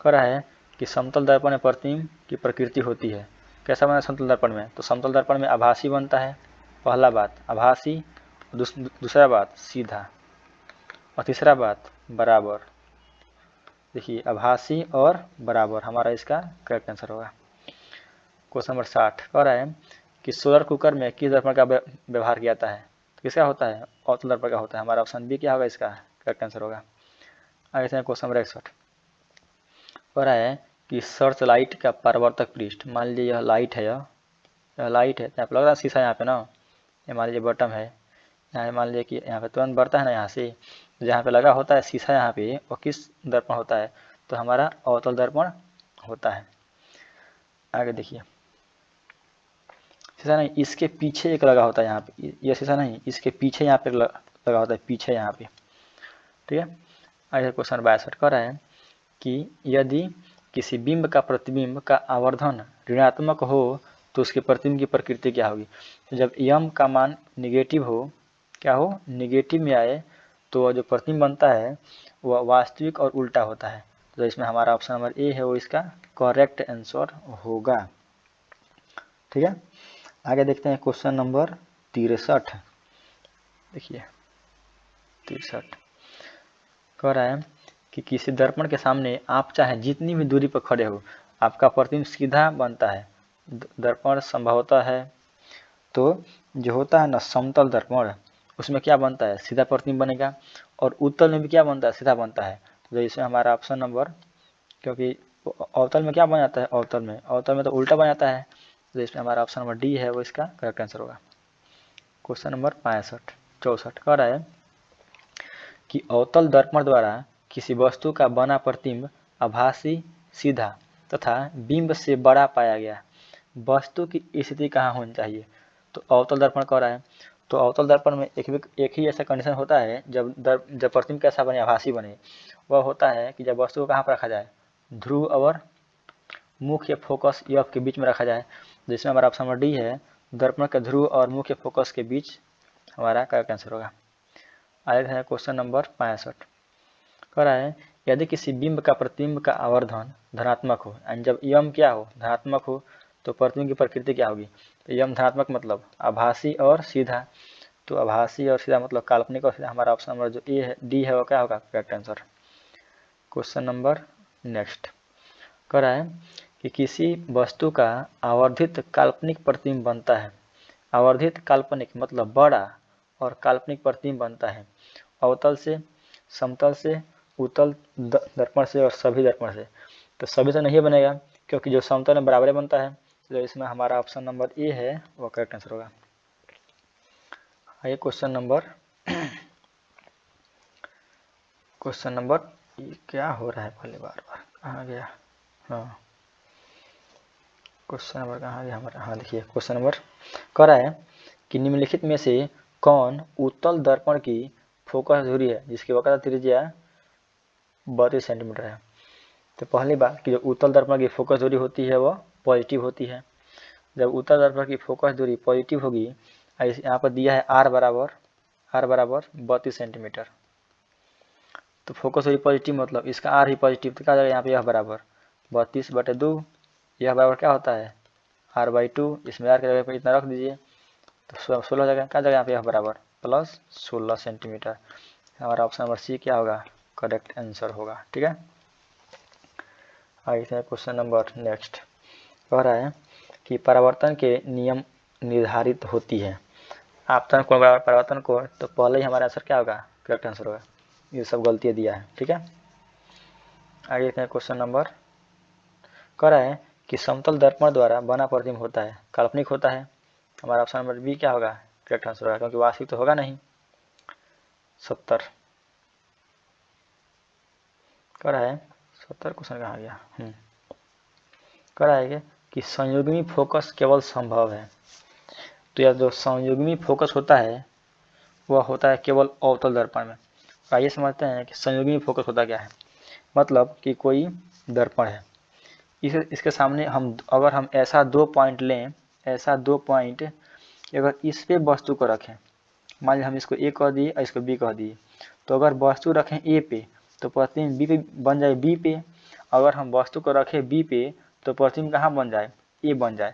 कह रहा है कि समतल दर्पण में प्रतिबिंब की प्रकृति होती है। कैसा बना समतल दर्पण में? तो समतल दर्पण में आभासी बनता है, पहला बात आभासी, दूसरा बात सीधा, और तीसरा बात बराबर। देखिए आभासी और बराबर हमारा इसका करेक्ट आंसर होगा। क्वेश्चन नंबर 60 कह रहा है कि सोलर कुकर में किस दर्पण का व्यवहार किया जाता है? तो किसका होता है, अवतल दर्पण का होता है। हमारा ऑप्शन बी क्या होगा, इसका करेक्ट आंसर होगा। आगे से क्वेश्चन नंबर 61 कह रहा है कि सर्च लाइट का परावर्तक पृष्ठ, मान लीजिए यह लाइट है, यह लाइट है, यहाँ पे लग रहा है शीशा यहाँ पे ना, ये मान लीजिए बटन है, यहाँ मान लीजिए कि यहाँ पे तुरंत बढ़ता है ना यहाँ से, जहाँ पे लगा होता है शीशा यहाँ पे, वो किस दर्पण होता है, तो हमारा अवतल दर्पण होता है। आगे देखिए, शीशा नहीं, इसके पीछे एक लगा होता है यहाँ पे, ये शीशा नहीं, इसके पीछे यहाँ पे लगा होता है, पीछे यहाँ पे, ठीक है। आगे क्वेश्चन 62 कर रहा है कि यदि किसी बिंब का प्रतिबिंब का आवर्धन ऋणात्मक हो तो उसके प्रतिबिंब की प्रकृति क्या होगी। तो जब यम का मान निगेटिव हो, क्या हो, निगेटिव में आए, तो जो प्रतिबिंब बनता है वह वास्तविक और उल्टा होता है। तो इसमें हमारा ऑप्शन नंबर ए है वो इसका करेक्ट आंसर होगा, ठीक है। आगे देखते हैं क्वेश्चन नंबर 63। देखिए 63 कह रहा है कि किसी दर्पण के सामने आप चाहे जितनी भी दूरी पर खड़े हो, आपका प्रतिबिंब सीधा बनता है। दर्पण संभवतः है, तो जो होता है ना समतल दर्पण, उसमें क्या बनता है, सीधा प्रतिबिंब बनेगा, और उत्तल में भी क्या बनता है, सीधा बनता है। तो इसमें हमारा ऑप्शन नंबर, क्योंकि अवतल में क्या बन जाता है, अवतल में तो उल्टा बन जाता है, तो इसमें हमारा ऑप्शन नंबर डी है वो इसका करेक्ट आंसर होगा। क्वेश्चन नंबर 64 कह रहा है कि अवतल दर्पण द्वारा किसी वस्तु का बना प्रतिबिंब आभासी, सीधा तथा बिंब से बड़ा पाया गया, वस्तु की स्थिति कहाँ होनी चाहिए। तो अवतल दर्पण कह रहा है, तो अवतल दर्पण में एक ही ऐसा कंडीशन होता है जब प्रतिबिंब कैसा बने, आभासी बने, वह होता है कि जब वस्तु को कहाँ पर रखा जाए, ध्रुव और मुख्य फोकस एफ के बीच में रखा जाए, जिसमें हमारा ऑप्शन नंबर डी है, दर्पण के ध्रुव और मुख्य फोकस के बीच हमारा करेक्ट आंसर होगा। आगे है क्वेश्चन नंबर 65 कह रहा है यदि किसी बिंब का प्रतिबिंब का आवर्धन धनात्मक हो, एंड जब यम क्या हो, धनात्मक हो, तो प्रतिबिंब की प्रकृति क्या होगी। तो यम धनात्मक मतलब आभासी और सीधा, तो आभासी और सीधा मतलब काल्पनिक और सीधा, हमारा ऑप्शन नंबर जो ए है, डी है, वो क्या होगा correct answer. Question number next कह रहा है कि किसी वस्तु का आवर्धित काल्पनिक प्रतिबिंब बनता है। आवर्धित काल्पनिक मतलब बड़ा और काल्पनिक प्रतिबिंब बनता है अवतल से, समतल से, उत्तल दर्पण से और सभी दर्पण से। तो सभी से नहीं बनेगा, क्योंकि जो समतल में बराबर बनता है, तो इसमें हमारा ऑप्शन नंबर ए है वो करेक्ट आंसर होगा। आइए क्वेश्चन नंबर क्या हो रहा है, पहले बार कहाँ गया, हाँ क्वेश्चन नंबर कहाँ गया हमारा, हाँ देखिए क्वेश्चन नंबर कह रहा है कि निम्नलिखित में से कौन उत्तल दर्पण की फोकस दूरी है जिसकी वक्रता त्रिज्या 32 सेंटीमीटर है। तो पहली बात कि जो उत्तल दर्पण की फोकस दूरी होती है वह पॉजिटिव होती है। जब उत्तल दर्पण की फोकस दूरी पॉजिटिव होगी, यहाँ पर दिया है आर बराबर 32 सेंटीमीटर, तो फोकस दूरी पॉजिटिव मतलब इसका आर ही पॉजिटिव, तो क्या जाएगा यहाँ पे यह बराबर 32/2, यह बराबर क्या होता है r/2, इसमें आर की जगह पर इतना रख दीजिए, तो 16 जगह क्या जगह यहाँ पे यह बराबर प्लस 16 सेंटीमीटर। हमारा ऑप्शन नंबर सी क्या होगा करेक्ट आंसर होगा, ठीक है। आगे क्वेश्चन नंबर नेक्स्ट कह रहा है कि परावर्तन के नियम निर्धारित होती है, आपतन कोण बराबर परावर्तन कोण, तो पहले ही हमारा आंसर क्या होगा करेक्ट आंसर होगा, ये सब गलतियाँ दिया है, ठीक है। आगे क्वेश्चन नंबर कह रहा है कि समतल दर्पण द्वारा बना प्रतिबिंब होता है काल्पनिक होता है, हमारा ऑप्शन नंबर बी क्या होगा करेक्ट आंसर होगा, क्योंकि वास्तविक तो होगा नहीं। 70 कह रहा है, 70 क्वेश्चन कहाँ गया, कह रहा है कि संयुग्मी फोकस केवल संभव है। तो यह जो संयुग्मी फोकस होता है वह होता है केवल अवतल दर्पण में। आइए समझते हैं कि संयुग्मी फोकस होता क्या है। मतलब कि कोई दर्पण है, इसके सामने अगर हम ऐसा 2 पॉइंट लें, ऐसा 2 पॉइंट अगर इस पे वस्तु को रखें, मान लीजिए हम इसको ए कह दिए और इसको बी कह दिए, तो अगर वस्तु रखें ए पे तो प्रतिबिंब बी पे बन जाए बी पे, अगर हम वस्तु को रखें बी पे तो प्रतिबिंब कहाँ बन जाए, ए बन जाए।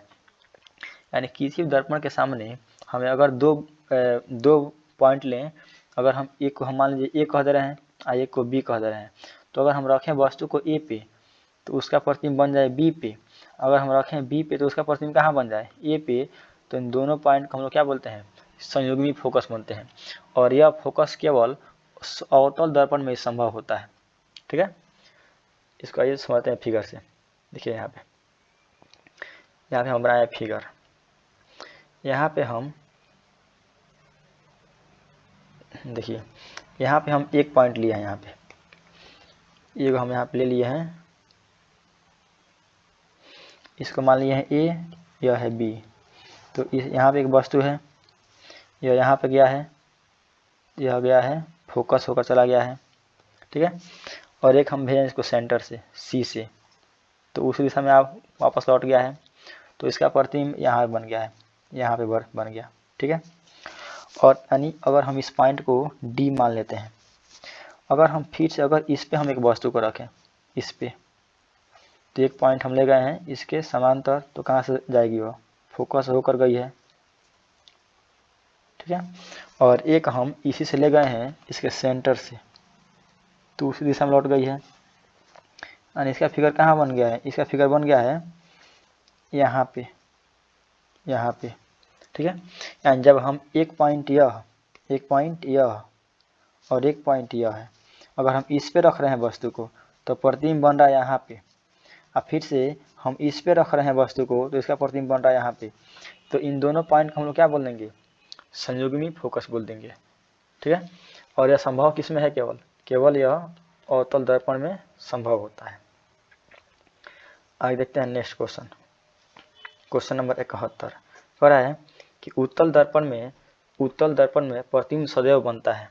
यानी किसी दर्पण के सामने हमें अगर दो पॉइंट लें, अगर हम एक को हम मान लीजिए ए कह दे रहे हैं और एक को बी कह दे रहे हैं, तो अगर हम रखें वस्तु को ए पे तो उसका प्रतिबिंब बन जाए बी पे, अगर हम रखें बी पे तो उसका प्रतिबिंब कहाँ बन जाए ए पे, तो इन दोनों पॉइंट को हम लोग क्या बोलते हैं संयुग्मी फोकस बोलते हैं। और यह फोकस केवल अवतल दर्पण में संभव होता है, ठीक है। इसको आइए समझते हैं फिगर से। देखिए यहाँ पे हम बनाए फिगर। यहाँ पे हम देखिए यहाँ पे हम एक पॉइंट लिए हैं, यहाँ पे ये हम यहाँ पे ले लिए हैं, इसको मान लिए हैं ए, यह है बी। तो इस यहाँ पे एक वस्तु है, यह यहाँ पे गया है, यह गया है फोकस होकर चला गया है, ठीक है। और एक हम भेजें इसको सेंटर से सी से, तो उस दिशा में आप वापस लौट गया है, तो इसका प्रतिबिंब यहाँ बन गया है, यहाँ पे बन गया, ठीक है। और यानी अगर हम इस पॉइंट को डी मान लेते हैं, अगर हम फिर से अगर इस पे हम एक वस्तु को रखें, इस पे, तो एक पॉइंट हम ले गए हैं इसके समांतर, तो कहाँ से जाएगी वह, फोकस होकर गई है, ठीक है। और एक हम इसी से ले गए हैं इसके सेंटर से, तो उसी दिशा में लौट गई है, और इसका फिगर कहाँ बन गया है, इसका फिगर बन गया है यहाँ पे, ठीक है। यानी जब हम एक पॉइंट यह और एक पॉइंट यह है, अगर हम इस पे रख रहे हैं वस्तु को तो प्रतिबिंब बन रहा है यहाँ पे, और फिर से हम इस पे रख रहे हैं वस्तु को तो इसका प्रतिबिंब बन रहा है यहाँ पे। तो इन दोनों पॉइंट को हम लोग क्या बोल देंगे, संयुग्मी फोकस बोल देंगे, ठीक है। और यह संभव किस में है, केवल यह अवतल दर्पण में संभव होता है। आगे देखते हैं नेक्स्ट क्वेश्चन। क्वेश्चन नंबर 71 कह रहा है कि उत्तल दर्पण में प्रतिबिंब सदैव बनता है,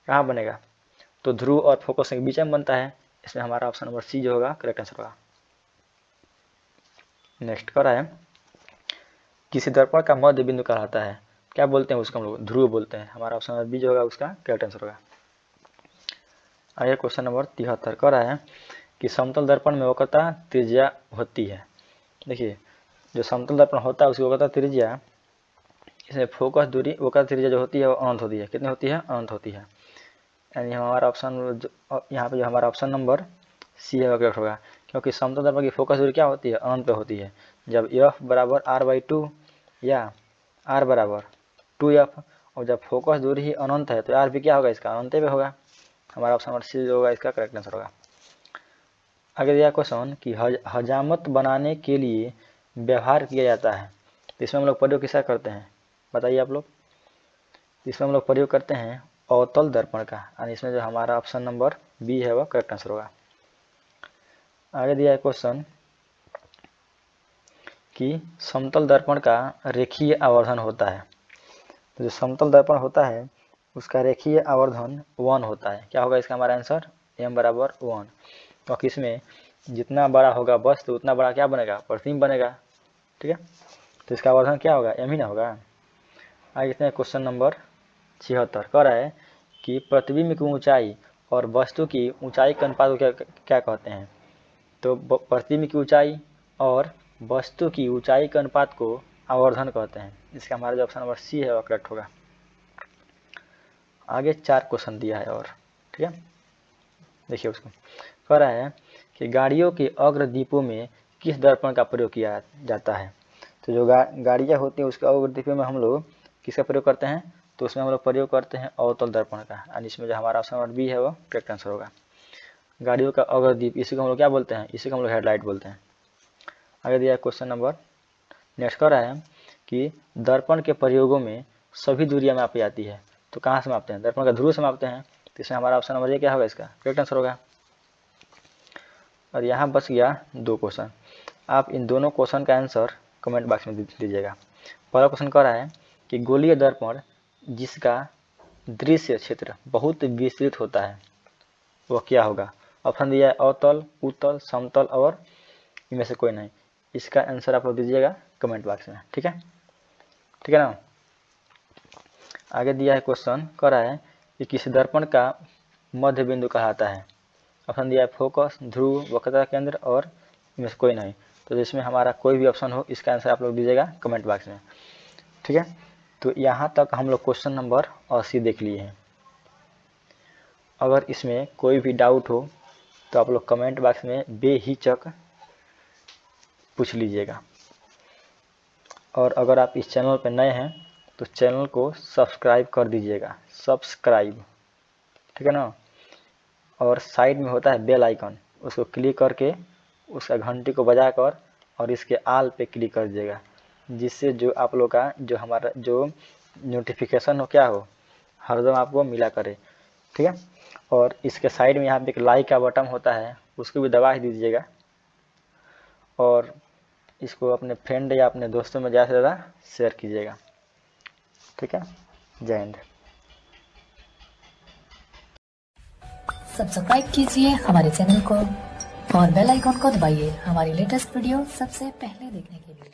कहाँ बनेगा, तो ध्रुव और फोकस के बीच में बनता है। इसमें हमारा ऑप्शन नंबर सी जो होगा करेक्ट आंसर होगा। नेक्स्ट कह रहा है किसी दर्पण का मध्य बिंदु कहलाता है, क्या बोलते हैं उसको हम लोग, ध्रुव बोलते हैं। हमारा ऑप्शन नंबर बी जो होगा उसका करेक्ट आंसर होगा। आगे क्वेश्चन नंबर 73 कह रहा है कि समतल दर्पण में वक्रता त्रिज्या होती है। देखिए जो समतल दर्पण होता है उसकी वक्रता त्रिज्या, इसमें फोकस दूरी वक्रता त्रिज्या जो होती है वो अनंत होती है। कितनी होती है, अनंत होती है। यानी हमारा ऑप्शन यहाँ पे जो हमारा ऑप्शन नंबर सी है करेक्ट होगा, क्योंकि समतल दर्पण की फोकस दूरी क्या होती है, अनंत पे होती है। जब एफ बराबर r/2 या r बराबर 2f, और जब फोकस दूरी ही अनंत है तो r भी क्या होगा, इसका अनंत पे होगा। हमारा ऑप्शन नंबर सी जो होगा इसका करेक्ट आंसर होगा। आगे दिया क्वेश्चन कि हजामत बनाने के लिए व्यवहार किया जाता है, तो इसमें हम लोग प्रयोग किसका करते हैं, बताइए आप लोग। इसमें हम लोग प्रयोग करते हैं अवतल दर्पण का, और इसमें जो हमारा ऑप्शन नंबर बी है वह करेक्ट आंसर होगा। आगे दिया है क्वेश्चन कि समतल दर्पण का रेखीय आवर्धन होता है, तो जो समतल दर्पण होता है उसका रेखीय आवर्धन 1 होता है। क्या होगा इसका हमारा आंसर, m बराबर 1, क्योंकि इसमें जितना बड़ा होगा वस्तु उतना बड़ा क्या बनेगा, प्रतिबिंब बनेगा, ठीक है। तो इसका आवर्धन क्या होगा, m ही ना होगा। आगे देखते हैं क्वेश्चन नंबर 76 कह रहा है कि प्रतिबिंब की ऊंचाई और वस्तु की ऊंचाई के अनुपात को क्या कहते हैं, तो प्रतिबिंब की ऊंचाई और वस्तु की ऊंचाई के अनुपात को आवर्धन कहते हैं। इसका हमारा जो ऑप्शन नंबर सी है वह करेक्ट होगा। आगे 4 क्वेश्चन दिया है और, ठीक है, देखिए उसको कह रहा है कि गाड़ियों के अग्रदीपों में किस दर्पण का प्रयोग किया जाता है। तो जो गाड़ियाँ होती हैं उसके अग्रदीपों में हम लोग किसका प्रयोग करते हैं, तो उसमें हम लोग प्रयोग करते हैं अवतल दर्पण का, और इसमें जो हमारा ऑप्शन नंबर बी है वो करेक्ट आंसर होगा। गाड़ियों का अग्रदीप, इसी को हम लोग क्या बोलते हैं, इसी को हम लोग हेडलाइट बोलते हैं। आगे दिया क्वेश्चन नंबर नेक्स्ट कर रहा है कि दर्पण के प्रयोगों में सभी दूरियां मापी जाती है, तो कहाँ से मापते हैं, दर्पण का ध्रुव से मापते हैं। तो इसमें हमारा ऑप्शन नंबर ये क्या होगा, इसका करेक्ट आंसर होगा। और यहाँ बच गया 2 क्वेश्चन। आप इन दोनों क्वेश्चन का आंसर कमेंट बॉक्स में दीजिएगा। पहला क्वेश्चन कह रहा है कि गोलीय दर्पण जिसका दृश्य क्षेत्र बहुत विस्तृत होता है वह क्या होगा। ऑप्शन दिया है अवतल, उत्तल, समतल और इनमें से कोई नहीं। इसका आंसर आप लोग दीजिएगा कमेंट बॉक्स में, ठीक है ना। आगे दिया है क्वेश्चन कह रहा है कि किसी दर्पण का मध्य बिंदु कहलाता है। ऑप्शन दिया है फोकस, ध्रुव, वक्रता केंद्र और इनमें से कोई नहीं। तो इसमें हमारा कोई भी ऑप्शन हो इसका आंसर आप लोग दीजिएगा कमेंट बॉक्स में, ठीक है। तो यहाँ तक हम लोग क्वेश्चन नंबर 80 देख लिए हैं। अगर इसमें कोई भी डाउट हो तो आप लोग कमेंट बॉक्स में बेहिचक पूछ लीजिएगा। और अगर आप इस चैनल पर नए हैं तो चैनल को सब्सक्राइब कर दीजिएगा, सब्सक्राइब, ठीक है ना। और साइड में होता है बेल आइकन, उसको क्लिक करके उसका घंटी को बजाकर और इसके आल पे क्लिक कर दीजिएगा, जिससे जो आप लोग का जो हमारा जो नोटिफिकेशन हो क्या हो हरदम आपको मिला करे, ठीक है। और इसके साइड में यहाँ पे एक लाइक का बटन होता है, उसको भी दबा ही दीजिएगा और इसको अपने फ्रेंड या अपने दोस्तों में ज़्यादा से ज़्यादा शेयर कीजिएगा, ठीक है। जय हिंद। सब्सक्राइब कीजिए हमारे चैनल को और बेल आइकॉन को दबाइए हमारी लेटेस्ट वीडियो सबसे पहले देखने के लिए।